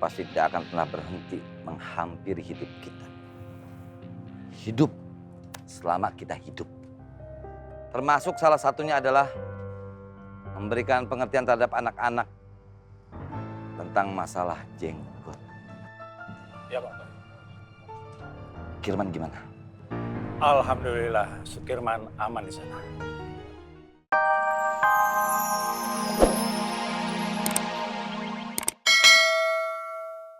pasti tidak akan pernah berhenti menghampiri hidup kita. Hidup selama kita hidup. Termasuk salah satunya adalah memberikan pengertian terhadap anak-anak tentang masalah jenggot. Ya Pak. Kirman gimana? Alhamdulillah, Sukirman aman di sana.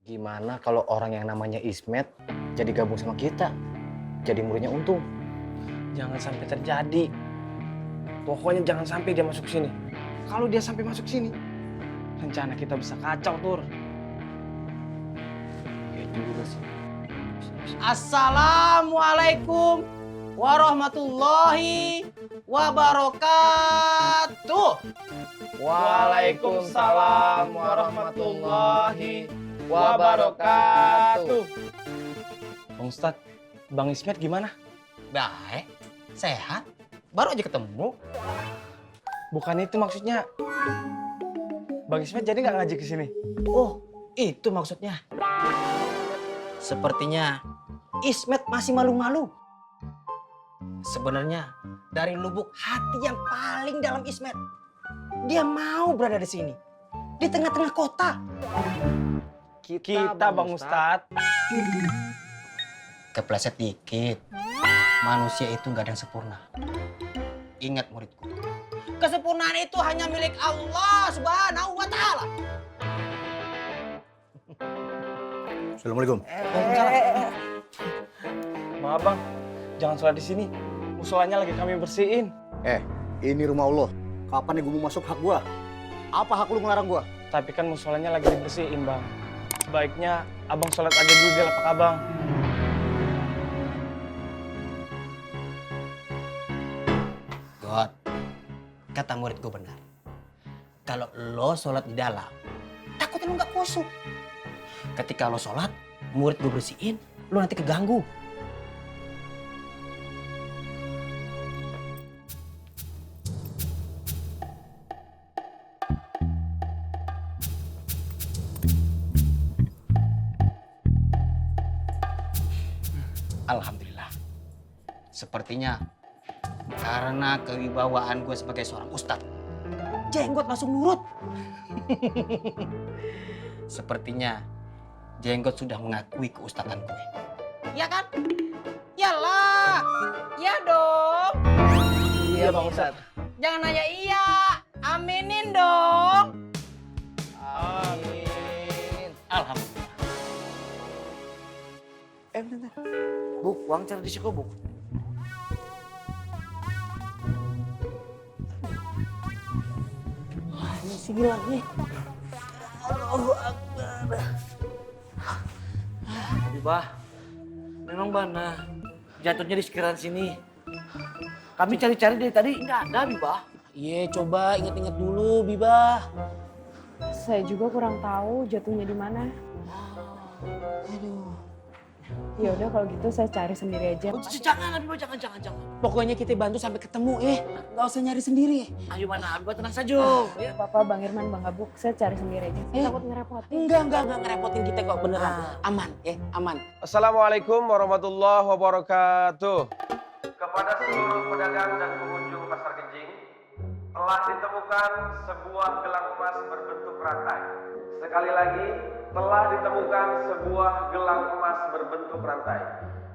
Gimana kalau orang yang namanya Ismet jadi gabung sama kita? Jadi muridnya Untung. Jangan sampai terjadi. Pokoknya jangan sampai dia masuk sini. Kalau dia sampai masuk sini, rencana kita bisa kacau, Tur. Ya juga sih. Assalamualaikum warahmatullahi wabarakatuh. Waalaikumsalam warahmatullahi wabarakatuh. Bang Ustadz, Bang Ismet gimana? Baik, sehat. Baru aja ketemu. Bukan itu maksudnya. Bang Ismet jadi nggak ngaji ke sini? Oh, itu maksudnya. Sepertinya Ismet masih malu-malu. Sebenarnya dari lubuk hati yang paling dalam Ismet, dia mau berada di sini, di tengah-tengah kota. Kita Bang Ustadz. Kepleset dikit. Manusia itu nggak ada yang sempurna. Ingat muridku. Kesempurnaan itu hanya milik Allah Subhanahu wa Ta'ala. Assalamualaikum. Maaf Bang, jangan sholat di sini. Musolanya lagi kami bersihin. Ini rumah Allah. Kapan nih gue mau masuk hak gua? Apa hak lu ngelarang gua? Tapi kan musolanya lagi dibersihin Bang. Sebaiknya Abang sholat aja dulu di lapak Abang. God, kata muridku benar. Kalau lo sholat di dalam, takutnya lo nggak khusyuk. Ketika lo sholat, murid gue bersihin, lo nanti keganggu. Alhamdulillah. Sepertinya karena kewibawaan gue sebagai seorang ustadz, jenggot langsung nurut. Sepertinya jenggot sudah mengakui keustatan gue. Ya kan? Yalah. Ya dong. Iya Bang Ustadz. Jangan nanya iya. Aminin dong. Amin. Alhamdulillah. Bentar. Buk, uang cari di siko, Buk. Masih hilang nih. Allahu Akbar. Bibah, memang mana jatuhnya di sekitaran sini. Kami cari-cari dari tadi nggak ada, Bibah. Iya, coba inget-inget dulu, Bibah. Saya juga kurang tahu jatuhnya di mana. Aduh. Ya udah kalau gitu saya cari sendiri aja. Jangan, Bibah, jangan. Pokoknya kita bantu sampai ketemu, nggak usah nyari sendiri. Ayo mana, Bibah, tenang saja. Ya. Bapak, Bang Irman, Bang Gabuk, saya cari sendiri aja. Saya takut ngerepotin. Enggak ngerepotin kita kok, beneran. Aman, aman. Assalamualaikum warahmatullahi wabarakatuh. Kepada seluruh pedagang dan pengunjung Pasar Genjing, telah ditemukan sebuah gelang emas berbentuk rantai. Sekali lagi, telah ditemukan sebuah gelang emas berbentuk rantai.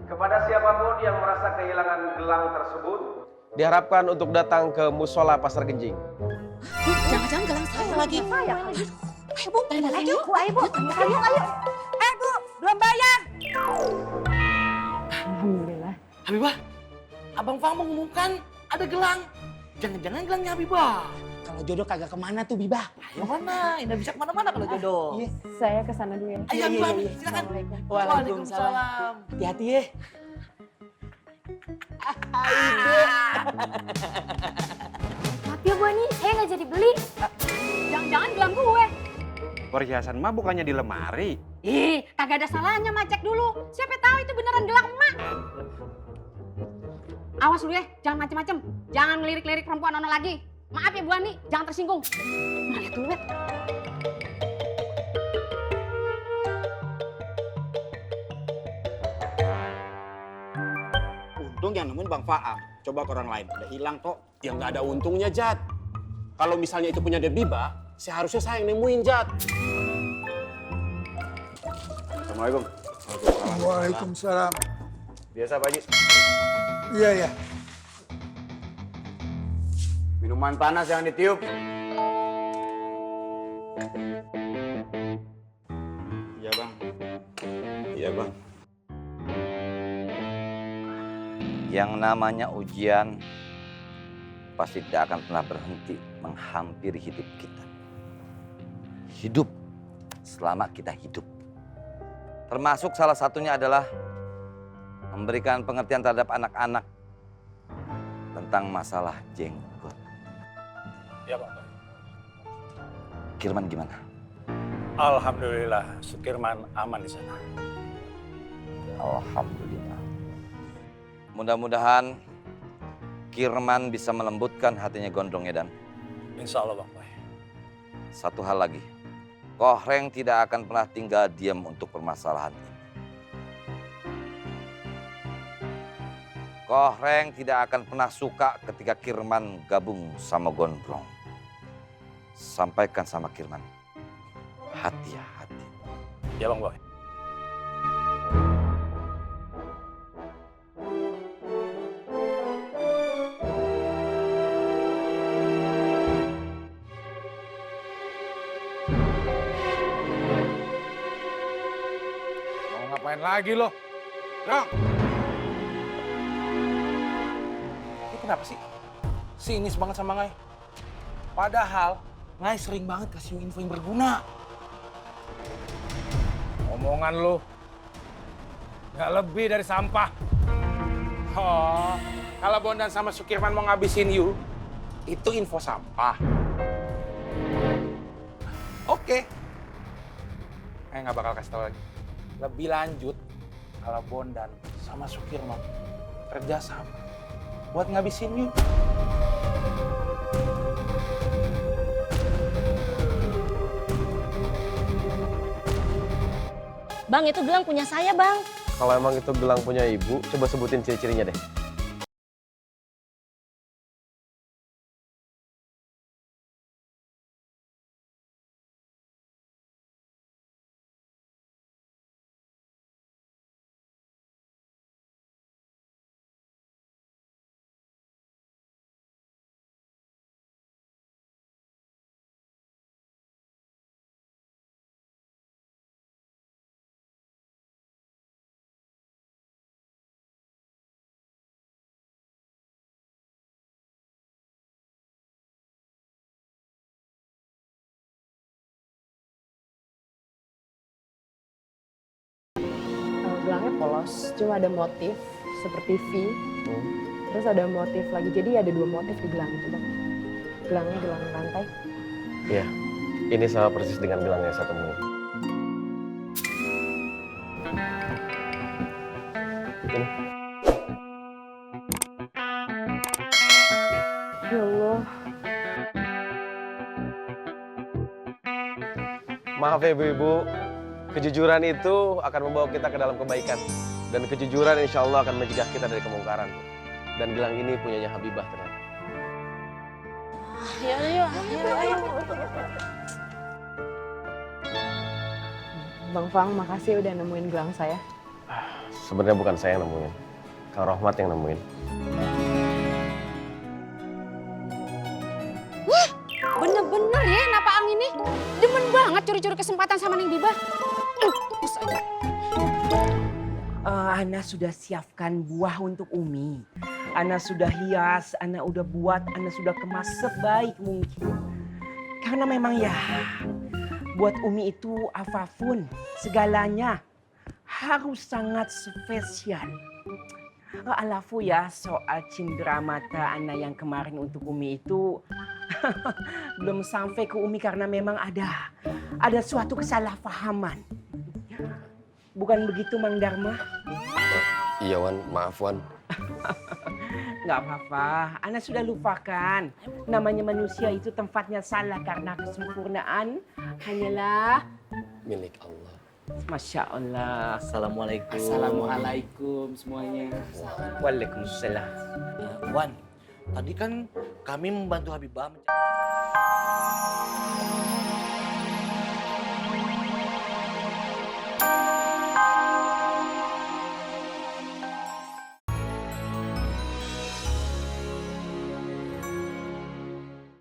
Kepada siapapun yang merasa kehilangan gelang tersebut, Diharapkan untuk datang ke musola Pasar Genjing. Jangan-jangan gelang saya lagi. Ayo Bu, ayo Bu, ayo. Bu, belum bayar. Alhamdulillah. Habibah, Abang Fang mengumumkan ada gelang. Jangan-jangan gelangnya Habibah. Kalau jodoh kagak kemana tuh, Bibah? Ayo mana? Indah bisa kemana-mana kalau jodoh. Iya, saya ke sana dulu ya. Ayo Habibah, silakan. Assalamualaikum. Waalaikumsalam. Hati-hati ya. Maaf ya Bu Ani, saya nggak jadi beli. Jangan-jangan gelang gue. Perhiasan mah bukannya di lemari. Ih, kagak ada salahnya macek dulu. Siapa tahu itu beneran gelang emak. Awas lu ya, jangan macem-macem. Jangan ngelirik-lirik perempuan ono lagi. Maaf ya Bu Ani, jangan tersinggung. Nah, lihat dulu, Bet. untung yang nemuin Bang Faang. Coba ke orang lain, udah hilang kok. Ya nggak ada untungnya, Jat. Kalau misalnya itu punya Debiba, seharusnya saya yang nemuin, Jat. Assalamualaikum. Waalaikumsalam. Biasa Pak Haji. Iya, ya. Minuman panas yang ditiup. Iya Bang. Iya, Bang. Yang namanya ujian pasti tidak akan pernah berhenti menghampiri hidup kita. Hidup selama kita hidup. Termasuk salah satunya adalah memberikan pengertian terhadap anak-anak tentang masalah jenggot. Ya Pak. Kirman gimana? Alhamdulillah, Sukirman aman di sana. Alhamdulillah. Mudah-mudahan Kirman bisa melembutkan hatinya Gondrong Edan. Insya Allah Bang Boy. Satu hal lagi, Kohreng tidak akan pernah tinggal diam untuk permasalahan ini. Kohreng tidak akan pernah suka ketika Kirman gabung sama Gondrong. Sampaikan sama Kirman, hati-hati. Ya Bang Boy. Mau ngapain lagi lo? Dong. Ini kenapa sih? Sinis banget sama Ngai. Padahal Ngai sering banget kasih info yang berguna. Omongan lo nggak lebih dari sampah. Oh, kalau Bondan sama Sukirman mau ngabisin you, itu info sampah. Oke. Nggak bakal kasih tau lagi. Lebih lanjut, kalau Bondan sama Sukirman kerja sama buat ngabisin you. Bang, itu gelang punya saya, Bang. Kalau emang itu gelang punya ibu, coba sebutin ciri-cirinya deh. Gelangnya polos, cuma ada motif seperti V. Terus ada motif lagi, jadi ada 2 motif di gelang itu, Bang. Gelangnya gelang rantai. Iya, ini sama persis dengan gelang yang saya temuin. Ini. Ya Allah. Maaf ya ibu-ibu, kejujuran itu akan membawa kita ke dalam kebaikan. Dan kejujuran insya Allah akan mencegah kita dari kemungkaran. Dan gelang ini punyanya Habibah ternyata. Yuk. Bang Fang, makasih udah nemuin gelang saya. Sebenarnya bukan saya yang nemuin, Kang Rohmat yang nemuin. Wah, bener-bener ya Napaang ini. Demen banget curi-curi kesempatan sama Neng Biba. Terus aja. Ana sudah siapkan buah untuk Umi. Ana sudah hias, Ana udah buat, Ana sudah kemas sebaik mungkin. Karena memang ya, buat Umi itu apapun, segalanya harus sangat spesial. Alafu ya soal cindera mata Ana yang kemarin untuk Umi itu belum sampai ke Umi karena memang ada suatu kesalahpahaman. Bukan begitu Mang Dharma? Iya Wan, maaf Wan. Nggak apa-apa, Ana sudah lupakan. Namanya manusia itu tempatnya salah karena kesempurnaan hanyalah Milik Allah. Masya Allah. Assalamualaikum. Assalamualaikum semuanya. Waalaikumsalam. Wan, tadi kan kami membantu Habibah mencari...